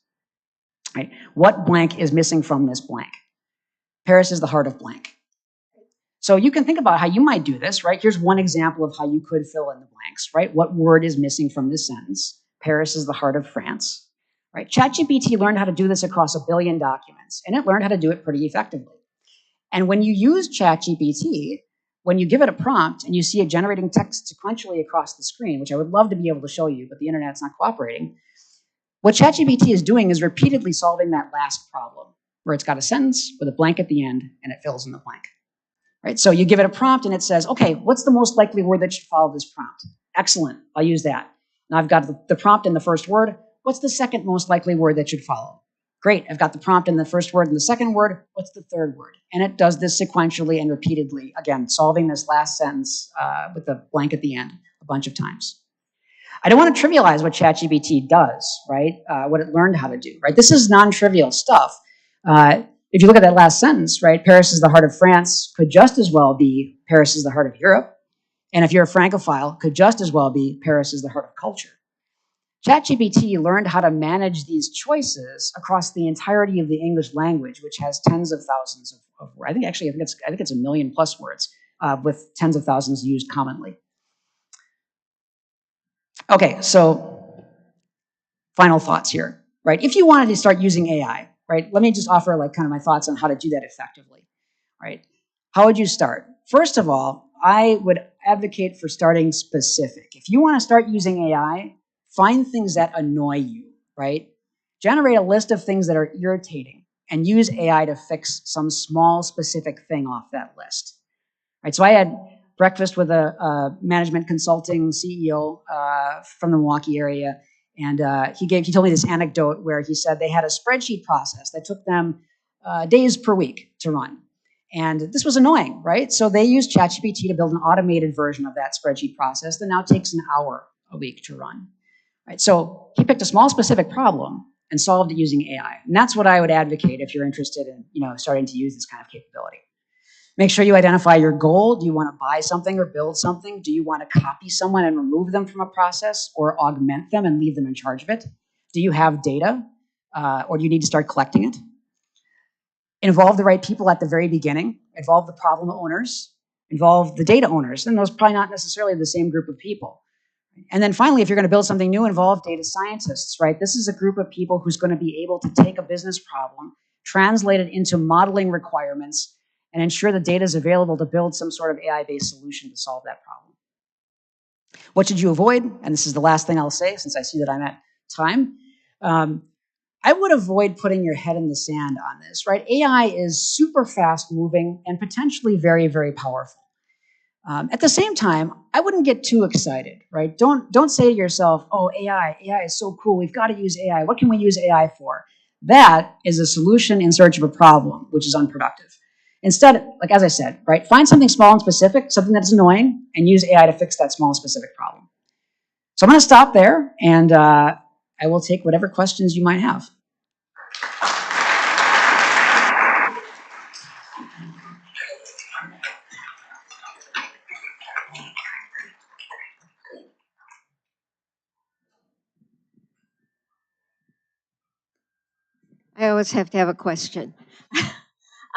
Right? What blank is missing from this blank? Paris is the heart of blank. So you can think about how you might do this, right? Here's one example of how you could fill in the blanks, right? What word is missing from this sentence? Paris is the heart of France, right? ChatGPT learned how to do this across 1 billion documents, and it learned how to do it pretty effectively. And when you use ChatGPT, when you give it a prompt and you see it generating text sequentially across the screen, which I would love to be able to show you, but the internet's not cooperating, what ChatGPT is doing is repeatedly solving that last problem, where it's got a sentence with a blank at the end, and it fills in the blank. Right? So you give it a prompt and it says, okay, what's the most likely word that should follow this prompt? Excellent, I'll use that. Now I've got the prompt in the first word. What's the second most likely word that should follow? Great, I've got the prompt in the first word and the second word. What's the third word? And it does this sequentially and repeatedly, again, solving this last sentence with the blank at the end a bunch of times. I don't want to trivialize what ChatGPT does, right? What it learned how to do, right? This is non-trivial stuff. If you look at that last sentence, right, Paris is the heart of France could just as well be Paris is the heart of Europe. And if you're a Francophile, could just as well be Paris is the heart of culture. ChatGPT learned how to manage these choices across the entirety of the English language, which has tens of thousands of words. I think it's 1 million plus words with tens of thousands used commonly. Okay, so final thoughts here, right? If you wanted to start using AI, right, let me just offer like kind of my thoughts on how to do that effectively, right? How would you start? First of all, I would advocate for starting specific. If you want to start using AI, find things that annoy you, right? Generate a list of things that are irritating and use AI to fix some small specific thing off that list, right? So I had breakfast with a management consulting CEO from the Milwaukee area, and he told me this anecdote where he said they had a spreadsheet process that took them days per week to run. And this was annoying, right? So they used ChatGPT to build an automated version of that spreadsheet process that now takes an hour a week to run. Right? So he picked a small specific problem and solved it using AI. And that's what I would advocate if you're interested in starting to use this kind of capability. Make sure you identify your goal. Do you want to buy something or build something? Do you want to copy someone and remove them from a process or augment them and leave them in charge of it? Do you have data or do you need to start collecting it? Involve the right people at the very beginning. Involve the problem owners. Involve the data owners. And those are probably not necessarily the same group of people. And then finally, if you're going to build something new, involve data scientists, right? This is a group of people who's going to be able to take a business problem, translate it into modeling requirements, and ensure the data is available to build some sort of AI-based solution to solve that problem. What should you avoid? And this is the last thing I'll say since I see that I'm at time. I would avoid putting your head in the sand on this, right? AI is super fast moving and potentially very, very powerful. At the same time, I wouldn't get too excited, right? Don't say to yourself, oh, AI is so cool. We've got to use AI. What can we use AI for? That is a solution in search of a problem, which is unproductive. Instead, like as I said, right, find something small and specific, something that's annoying, and use AI to fix that small and specific problem. So I'm going to stop there, and I will take whatever questions you might have. I always have to have a question.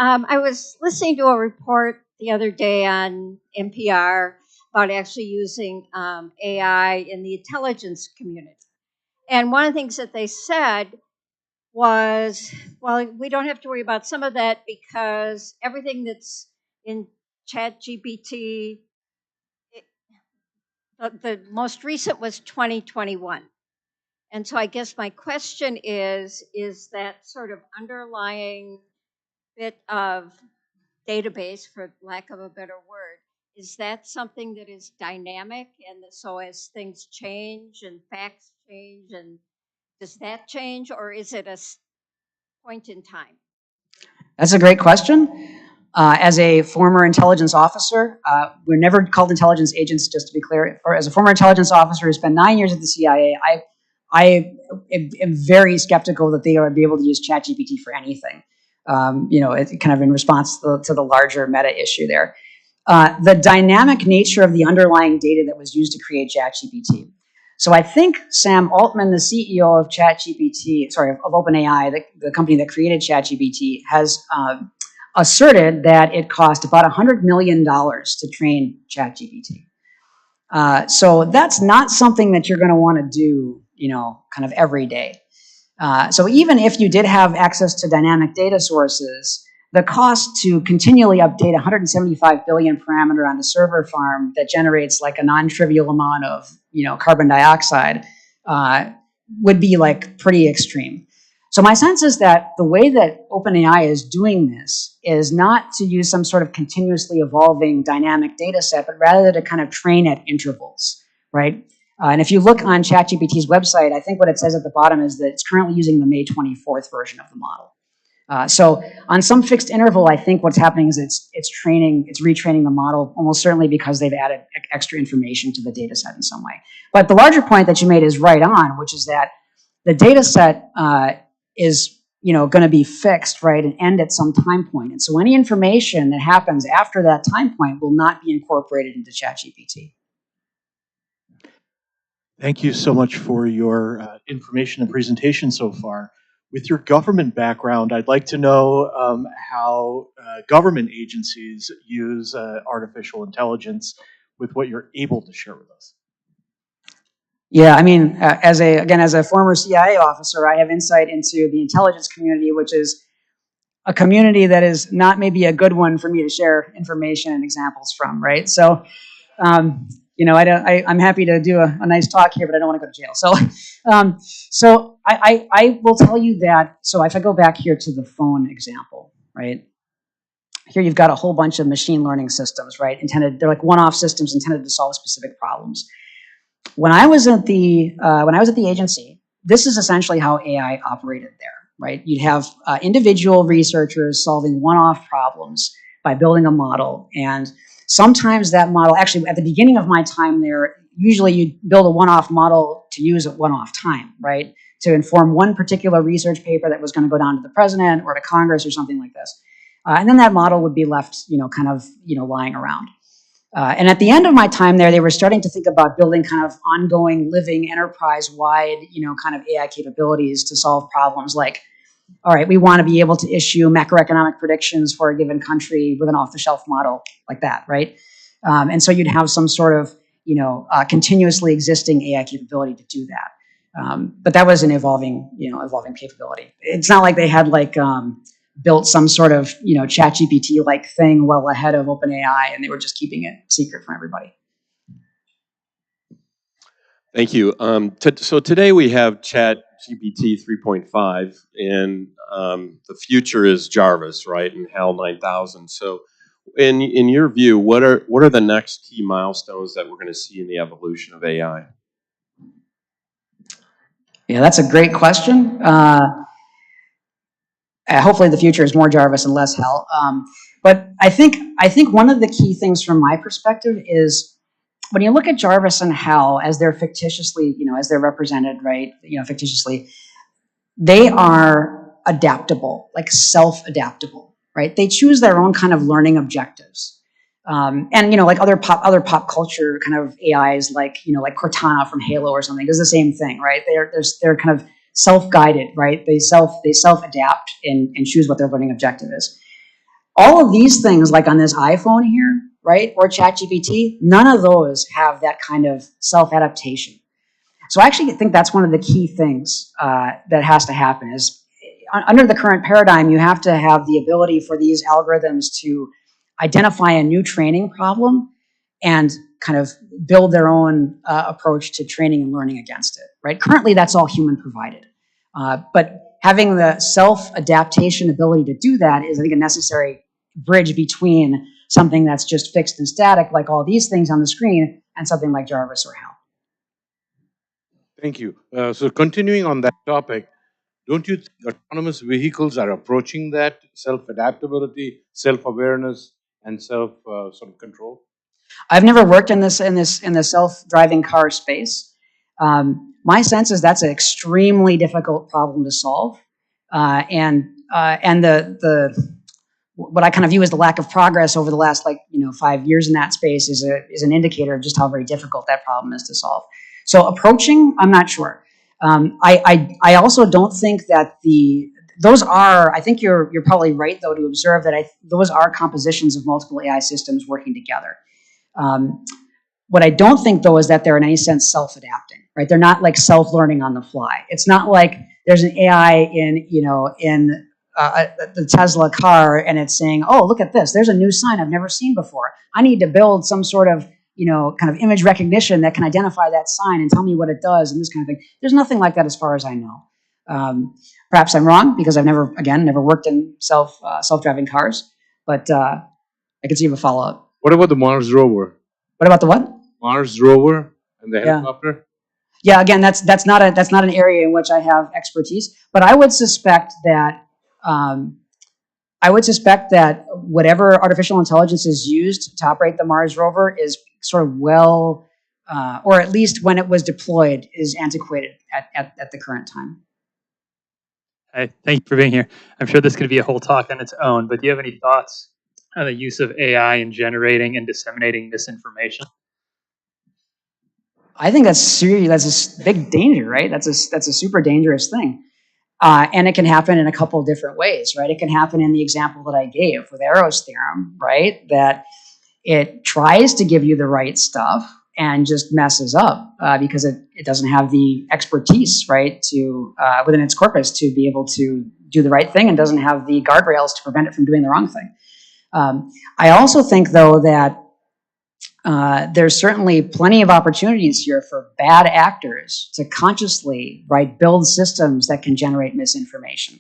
I was listening to a report the other day on NPR about actually using AI in the intelligence community. And one of the things that they said was, well, we don't have to worry about some of that because everything that's in ChatGPT, the most recent was 2021. And so I guess my question is that sort of underlying bit of database, for lack of a better word, is that something that is dynamic? And so as things change and facts change, and does that change, or is it a point in time? That's a great question. As a former intelligence officer, we're never called intelligence agents, just to be clear. Or as a former intelligence officer who spent 9 years at the CIA, I am very skeptical that they would be able to use ChatGPT for anything. It kind of in response to the larger meta issue there. The dynamic nature of the underlying data that was used to create ChatGPT. So I think Sam Altman, the CEO of of OpenAI, the company that created ChatGPT, has asserted that it cost about $100 million to train ChatGPT. So that's not something that you're going to want to do, kind of every day. So even if you did have access to dynamic data sources, the cost to continually update 175 billion parameter on a server farm that generates like a non-trivial amount of, carbon dioxide would be like pretty extreme. So my sense is that the way that OpenAI is doing this is not to use some sort of continuously evolving dynamic data set, but rather to kind of train at intervals, right? And if you look on ChatGPT's website, I think what it says at the bottom is that it's currently using the May 24th version of the model. So on some fixed interval, I think what's happening is it's retraining the model, almost certainly because they've added extra information to the data set in some way. But the larger point that you made is right on, which is that the data set is going to be fixed, right, and end at some time point. And so any information that happens after that time point will not be incorporated into ChatGPT. Thank you so much for your information and presentation so far. With your government background, I'd like to know how government agencies use artificial intelligence with what you're able to share with us. Yeah, I mean, as a former CIA officer, I have insight into the intelligence community, which is a community that is not maybe a good one for me to share information and examples from, right? So, I'm happy to do a nice talk here, but I don't want to go to jail. So, I will tell you that. So, if I go back here to the phone example, right? Here you've got a whole bunch of machine learning systems, right? They're like one-off systems intended to solve specific problems. When I was at the agency, this is essentially how AI operated there, right? You'd have individual researchers solving one-off problems by building a model, and sometimes that model, actually at the beginning of my time there, usually you'd build a one-off model to use at one-off time, right? To inform one particular research paper that was going to go down to the president or to Congress or something like this. And then that model would be left, kind of, lying around. And at the end of my time there, they were starting to think about building kind of ongoing, living, enterprise-wide, kind of AI capabilities to solve problems like, all right, we want to be able to issue macroeconomic predictions for a given country with an off-the-shelf model like that, right? And so you'd have some sort of, continuously existing AI capability to do that. But that was an evolving capability. It's not like they had built some sort of, ChatGPT-like thing well ahead of OpenAI, and they were just keeping it secret from everybody. Thank you. So today we have ChatGPT 3.5, and the future is Jarvis, right, and HAL 9000. So, in your view, what are the next key milestones that we're going to see in the evolution of AI? Yeah, that's a great question. Hopefully, the future is more Jarvis and less HAL. But I think one of the key things from my perspective is, when you look at Jarvis and HAL as they're fictitiously, as they're represented, right, fictitiously, they are adaptable, like self-adaptable, right? They choose their own kind of learning objectives. And, like other pop culture kind of AIs, like Cortana from Halo or something, does the same thing, right? They're kind of self-guided, right? They self-adapt and choose what their learning objective is. All of these things, like on this iPhone here, right, or ChatGPT, none of those have that kind of self-adaptation. So I actually think that's one of the key things that has to happen is, under the current paradigm, you have to have the ability for these algorithms to identify a new training problem and kind of build their own approach to training and learning against it, right? Currently, that's all human provided. But having the self-adaptation ability to do that is, I think, a necessary bridge between something that's just fixed and static, like all these things on the screen, and something like Jarvis or HAL. Thank you. So continuing on that topic, don't you think autonomous vehicles are approaching that self-adaptability, self-awareness, and self sort of control? I've never worked in the self-driving car space. My sense is that's an extremely difficult problem to solve, and what I kind of view as the lack of progress over the last 5 years in that space is an indicator of just how very difficult that problem is to solve. So approaching, I'm not sure. I also don't think that those are. I think you're probably right though to observe that those are compositions of multiple AI systems working together. What I don't think though is that they're in any sense self-adapting, right? They're not like self-learning on the fly. It's not like there's an AI in the Tesla car and it's saying, oh, look at this. There's a new sign I've never seen before. I need to build some sort of, kind of image recognition that can identify that sign and tell me what it does and this kind of thing. There's nothing like that as far as I know. Perhaps I'm wrong because I've never worked in self-driving cars, but I could see a follow-up. What about the Mars rover? What about the what? Mars rover and the helicopter? Yeah, again, that's not an area in which I have expertise, but I would suspect that whatever artificial intelligence is used to operate the Mars rover is sort of or at least when it was deployed, is antiquated at the current time. Hi, thank you for being here. I'm sure this could be a whole talk on its own, but do you have any thoughts on the use of AI in generating and disseminating misinformation? I think that's a big danger, right? That's a super dangerous thing. And it can happen in a couple of different ways, right? It can happen in the example that I gave with Arrow's theorem, right? That it tries to give you the right stuff and just messes up because it doesn't have the expertise, right, to within its corpus to be able to do the right thing, and doesn't have the guardrails to prevent it from doing the wrong thing. I also think, though, that there's certainly plenty of opportunities here for bad actors to consciously, right, build systems that can generate misinformation.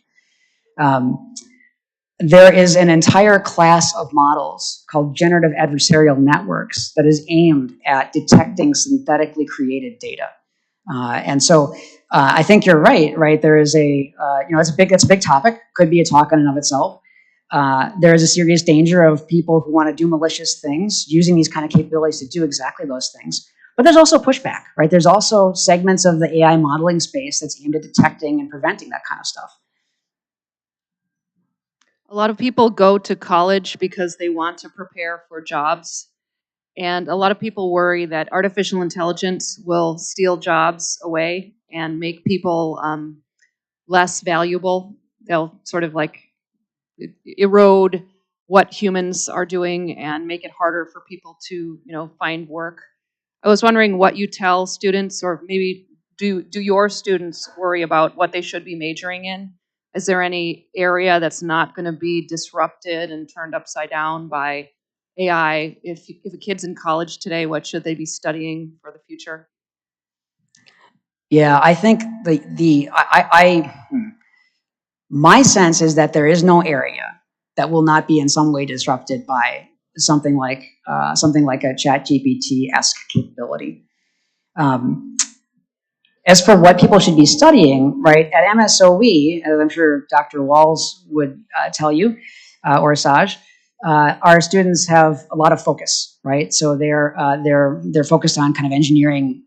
There is an entire class of models called generative adversarial networks that is aimed at detecting synthetically created data. And so I think you're right? There is it's a big topic, could be a talk in and of itself. There is a serious danger of people who want to do malicious things using these kind of capabilities to do exactly those things. But there's also pushback, right? There's also segments of the AI modeling space that's aimed at detecting and preventing that kind of stuff. A lot of people go to college because they want to prepare for jobs. And a lot of people worry that artificial intelligence will steal jobs away and make people less valuable. They'll sort of like erode what humans are doing and make it harder for people to, find work. I was wondering what you tell students, or maybe do your students worry about what they should be majoring in? Is there any area that's not going to be disrupted and turned upside down by AI? If a kid's in college today, what should they be studying for the future? Yeah, I think my sense is that there is no area that will not be in some way disrupted by something like a ChatGPT-esque capability. As for what people should be studying, right, at MSOE, as I'm sure Dr. Walls would tell you, or Saj, our students have a lot of focus, right? So they're focused on kind of engineering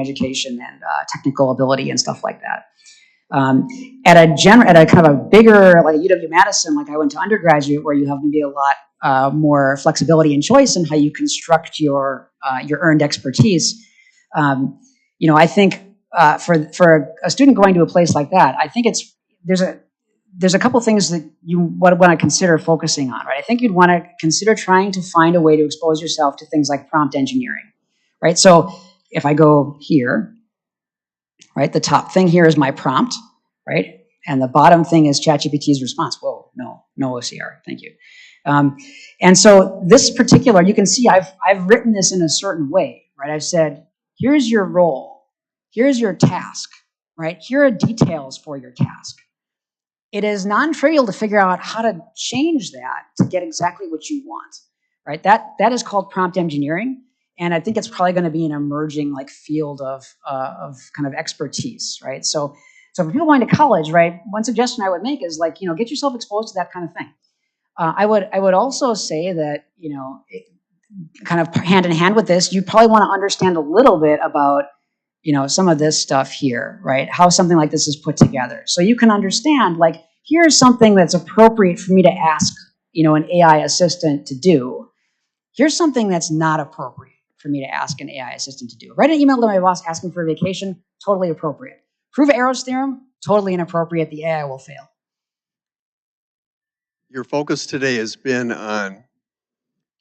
education and technical ability and stuff like that. At a kind of a bigger, like a UW-Madison, like I went to undergraduate, where you have maybe a lot more flexibility and choice in how you construct your earned expertise. I think for a student going to a place like that, I think there's a couple things that you want to consider focusing on, right? I think you'd want to consider trying to find a way to expose yourself to things like prompt engineering, right? So if I go here, right, the top thing here is my prompt, right? And the bottom thing is ChatGPT's response. Whoa, no OCR, thank you. And so this particular, you can see I've written this in a certain way, right? I've said, here's your role. Here's your task, right? Here are details for your task. It is non-trivial to figure out how to change that to get exactly what you want, right? That is called prompt engineering, and I think it's probably going to be an emerging like field of kind of expertise, right? So for people going to college, right, one suggestion I would make is like, get yourself exposed to that kind of thing. I would also say that, kind of hand in hand with this, you probably want to understand a little bit about some of this stuff here, right? How something like this is put together. So you can understand, like, here's something that's appropriate for me to ask, an AI assistant to do. Here's something that's not appropriate for me to ask an AI assistant to do. Write an email to my boss asking for a vacation, totally appropriate. Prove Arrow's theorem, totally inappropriate. The AI will fail. Your focus today has been on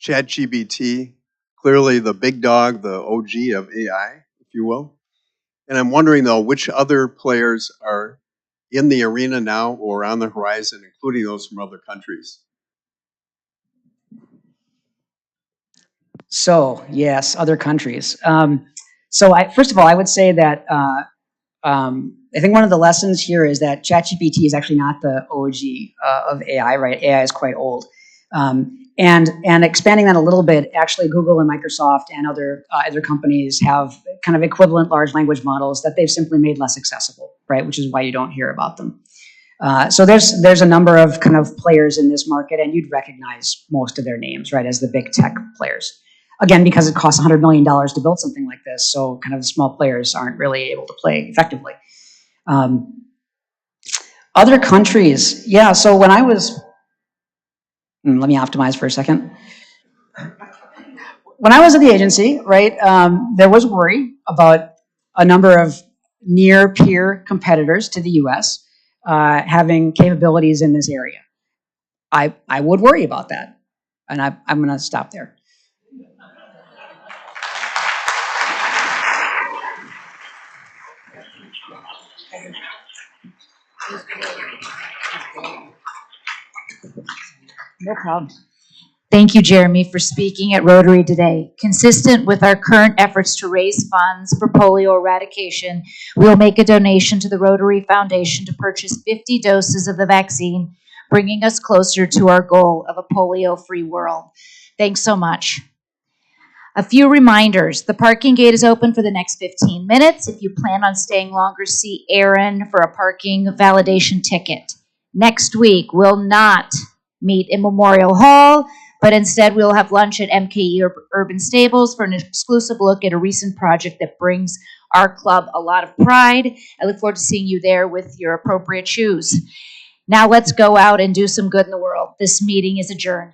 ChatGPT, clearly the big dog, the OG of AI, if you will. And I'm wondering, though, which other players are in the arena now or on the horizon, including those from other countries? So, yes, other countries. First of all, I would say that I think one of the lessons here is that ChatGPT is actually not the OG of AI, right? AI is quite old. And expanding that a little bit, actually Google and Microsoft and other companies have kind of equivalent large language models that they've simply made less accessible, right? Which is why you don't hear about them. So there's a number of kind of players in this market, and you'd recognize most of their names, right, as the big tech players. Again, because it costs $100 million to build something like this, so kind of the small players aren't really able to play effectively. Other countries, yeah, so when I was, let me optimize for a second. When I was at the agency, right, there was worry about a number of near-peer competitors to the US having capabilities in this area. I would worry about that, and I'm going to stop there. No problem. Thank you, Jeremy, for speaking at Rotary today. Consistent with our current efforts to raise funds for polio eradication, we will make a donation to the Rotary Foundation to purchase 50 doses of the vaccine, bringing us closer to our goal of a polio-free world. Thanks so much. A few reminders. The parking gate is open for the next 15 minutes. If you plan on staying longer, see Aaron for a parking validation ticket. Next week, we'll not meet in Memorial Hall, but instead we'll have lunch at MKE Urban Stables for an exclusive look at a recent project that brings our club a lot of pride. I look forward to seeing you there with your appropriate shoes. Now let's go out and do some good in the world. This meeting is adjourned.